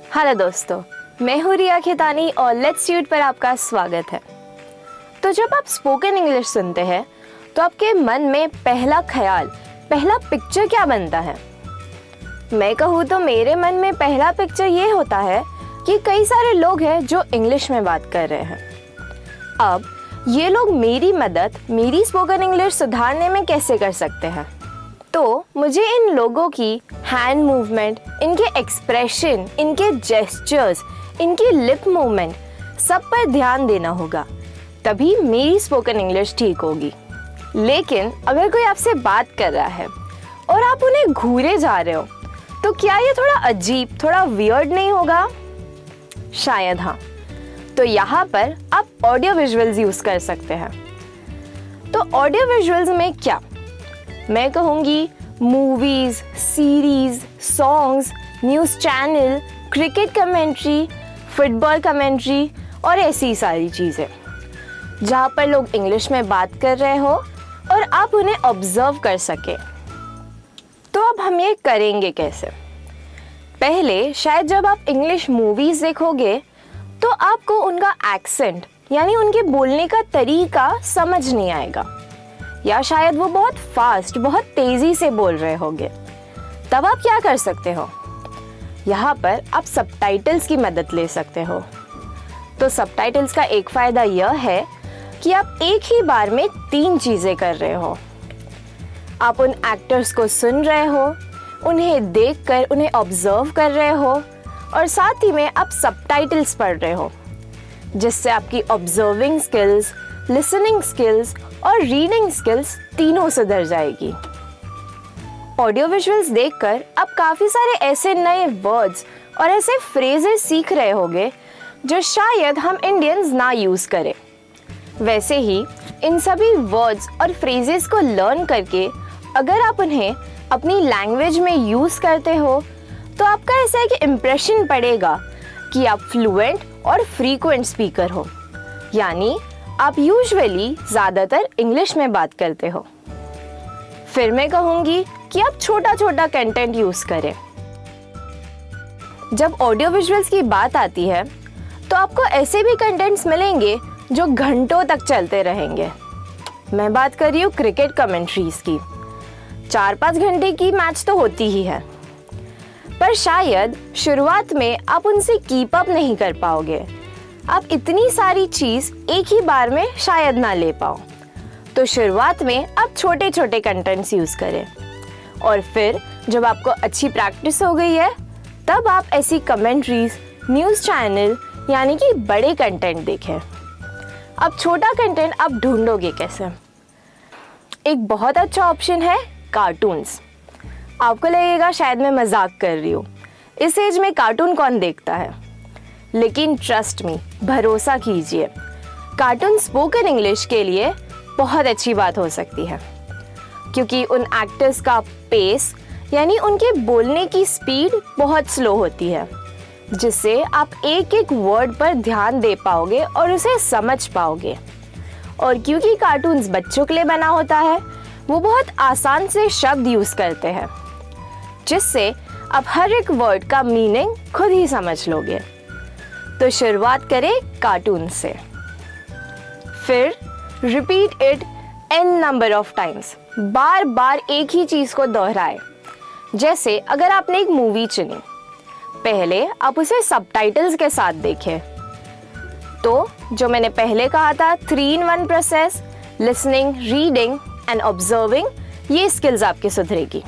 Hello दोस्तों, मैं हूँ रिया खेतानी और लेट्स ट्यूट पर आपका स्वागत है। तो जब आप स्पोकन इंग्लिश सुनते हैं तो आपके मन में पहला ख्याल, पहला पिक्चर क्या बनता है? मैं कहूँ तो मेरे मन में पहला पिक्चर ये होता है कि कई सारे लोग हैं जो इंग्लिश में बात कर रहे हैं। अब ये लोग मेरी मदद, मेरी स्पोकन इंग्लिश सुधारने में कैसे कर सकते हैं? तो मुझे इन लोगों की हैंड मूवमेंट, इनके एक्सप्रेशन, इनके जेस्चर्स, इनकी लिप मूवमेंट, सब पर ध्यान देना होगा, तभी मेरी स्पोकन इंग्लिश ठीक होगी। लेकिन अगर कोई आपसे बात कर रहा है और आप उन्हें घूरे जा रहे हो, तो क्या ये थोड़ा अजीब, थोड़ा वियर्ड नहीं होगा? शायद हाँ। तो यहाँ पर आप ऑडियो विजुअल्स यूज कर सकते हैं। तो ऑडियो विजुअल्स में क्या? मैं कहूँगी movies, series, songs, news channel, cricket commentary, football commentary और ऐसी सारी चीज़ें जहाँ पर लोग इंग्लिश में बात कर रहे हो और आप उन्हें ऑब्जर्व कर सके। तो अब हम ये करेंगे कैसे? पहले शायद जब आप इंग्लिश मूवीज देखोगे तो आपको उनका एक्सेंट यानी उनके बोलने का तरीका समझ नहीं आएगा, या शायद वो बहुत फास्ट, बहुत तेजी से बोल रहे होंगे। तब आप क्या कर सकते हो? यहाँ पर आप सबटाइटल्स की मदद ले सकते हो। तो सबटाइटल्स का एक फायदा यह है कि आप एक ही बार में 3 चीजें कर रहे हो। आप उन एक्टर्स को सुन रहे हो, उन्हें देखकर उन्हें ऑब्जर्व कर रहे हो और साथ ही में आप सबटाइटल्स पढ़ रहे हो, जिससे आपकी ऑब्जर्विंग स्किल्स, लिसनिंग स्किल्स और रीडिंग स्किल्स तीनों सुधर जाएगी। ऑडियो विजुअल्स देखकर आप काफ़ी सारे ऐसे नए वर्ड्स और ऐसे फ्रेजेस सीख रहे होंगे जो शायद हम इंडियंस ना यूज़ करें। वैसे ही इन सभी वर्ड्स और फ्रेजेस को लर्न करके अगर आप उन्हें अपनी लैंग्वेज में यूज़ करते हो तो आपका ऐसा एक इम्प्रेशन पड़ेगा कि आप फ्लुएंट और फ्रीक्वेंट स्पीकर हो, यानी आप यूजुअली ज़्यादातर इंग्लिश में बात करते हो। फिर मैं कहूँगी कि आप छोटा छोटा कंटेंट यूज़ करें। जब ऑडियो विजुअल्स की बात आती है तो आपको ऐसे भी कंटेंट्स मिलेंगे जो घंटों तक चलते रहेंगे। मैं बात कर रही हूँ क्रिकेट कमेंट्रीज की। 4-5 घंटे की मैच तो होती ही है, पर शायद शुरुआत में आप उनसे कीप अप नहीं कर पाओगे। आप इतनी सारी चीज़ एक ही बार में शायद ना ले पाओ। तो शुरुआत में आप छोटे छोटे कंटेंट्स यूज़ करें और फिर जब आपको अच्छी प्रैक्टिस हो गई है तब आप ऐसी कमेंट्रीज, न्यूज़ चैनल यानी कि बड़े कंटेंट देखें। अब छोटा कंटेंट आप ढूंढोगे कैसे? एक बहुत अच्छा ऑप्शन है कार्टून्स। आपको लगेगा शायद मैं मजाक कर रही हूँ, इस एज में कार्टून कौन देखता है? लेकिन ट्रस्ट मी, भरोसा कीजिए, कार्टून स्पोकन इंग्लिश के लिए बहुत अच्छी बात हो सकती है, क्योंकि उन एक्टर्स का पेस यानी उनके बोलने की स्पीड बहुत स्लो होती है, जिससे आप एक एक वर्ड पर ध्यान दे पाओगे और उसे समझ पाओगे। और क्योंकि कार्टून्स बच्चों के लिए बना होता है, वो बहुत आसान से शब्द यूज़ करते हैं, जिससे आप हर एक वर्ड का मीनिंग खुद ही समझ लोगे। तो शुरुआत करें कार्टून से, फिर repeat it n number of times, बार बार एक ही चीज़ को दोहराए। जैसे अगर आपने एक मूवी चुनी, पहले आप उसे सबटाइटल्स के साथ देखें। तो जो मैंने पहले कहा था 3 in 1 process, listening, reading and observing, ये स्किल्स आपकी सुधरेगी।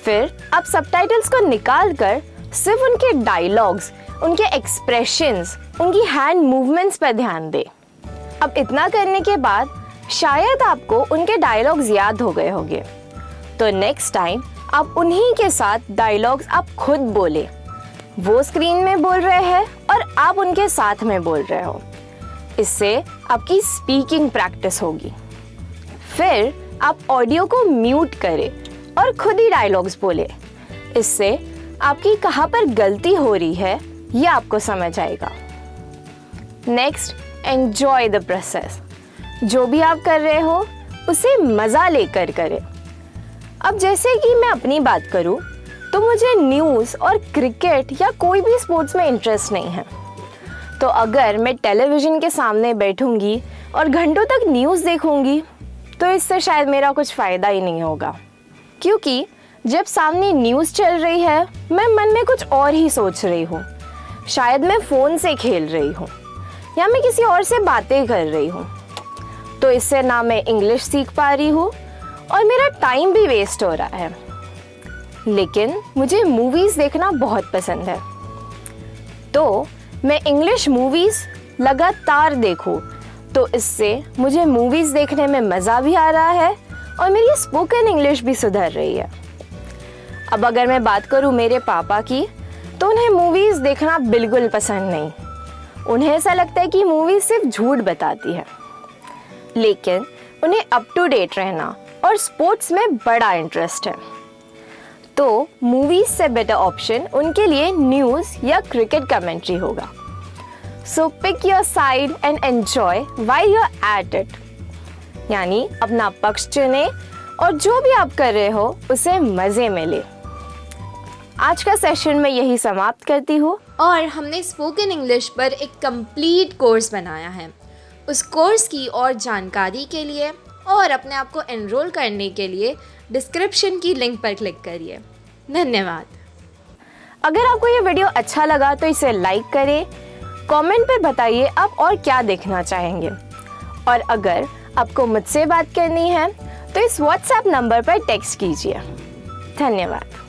फिर आप सबटाइटल्स को निकाल कर सिर्फ उनके डायलॉग्स, उनके एक्सप्रेशंस, उनकी हैंड मूवमेंट्स पर ध्यान दें। अब इतना करने के बाद शायद आपको उनके डायलॉग्स याद हो गए होंगे। तो नेक्स्ट टाइम आप उन्हीं के साथ डायलॉग्स आप खुद बोले। वो स्क्रीन में बोल रहे हैं और आप उनके साथ में बोल रहे हो। इससे आपकी स्पीकिंग प्रैक्टिस होगी। फिर आप ऑडियो को म्यूट करें और खुद ही डायलॉग्स बोले। इससे आपकी कहाँ पर गलती हो रही है ये आपको समझ आएगा। Next, enjoy the process. जो भी आप कर रहे हो उसे मज़ा लेकर करें। अब जैसे कि मैं अपनी बात करूं तो मुझे न्यूज़ और क्रिकेट या कोई भी स्पोर्ट्स में इंटरेस्ट नहीं है। तो अगर मैं टेलीविज़न के सामने बैठूंगी और घंटों तक न्यूज़ देखूंगी तो इससे शायद मेरा कुछ फ़ायदा ही नहीं होगा, क्योंकि जब सामने न्यूज़ चल रही है मैं मन में कुछ और ही सोच रही हूँ। शायद मैं फ़ोन से खेल रही हूँ या मैं किसी और से बातें कर रही हूँ। तो इससे ना मैं इंग्लिश सीख पा रही हूँ और मेरा टाइम भी वेस्ट हो रहा है। लेकिन मुझे मूवीज़ देखना बहुत पसंद है, तो मैं इंग्लिश मूवीज़ लगातार देखूं तो इससे मुझे मूवीज़ देखने में मज़ा भी आ रहा है और मेरी स्पोकन इंग्लिश भी सुधर रही है। अब अगर मैं बात करूं मेरे पापा की, तो उन्हें मूवीज़ देखना बिल्कुल पसंद नहीं। उन्हें ऐसा लगता है कि मूवीज़ सिर्फ झूठ बताती है, लेकिन उन्हें अप टू डेट रहना और स्पोर्ट्स में बड़ा इंटरेस्ट है। तो मूवीज़ से बेटर ऑप्शन उनके लिए न्यूज़ या क्रिकेट कमेंट्री होगा। So pick your side and enjoy while you are at it, यानी अपना पक्ष चुने और जो भी आप कर रहे हो उसे मज़े में ले। आज का सेशन मैं यही समाप्त करती हूँ। और हमने स्पोकन इंग्लिश पर एक कंप्लीट कोर्स बनाया है। उस कोर्स की और जानकारी के लिए और अपने आप को एनरोल करने के लिए डिस्क्रिप्शन की लिंक पर क्लिक करिए। धन्यवाद। अगर आपको ये वीडियो अच्छा लगा तो इसे लाइक करें, कमेंट पे बताइए आप और क्या देखना चाहेंगे। और अगर आपको मुझसे बात करनी है तो इस व्हाट्सएप नंबर पर टेक्स्ट कीजिए। धन्यवाद।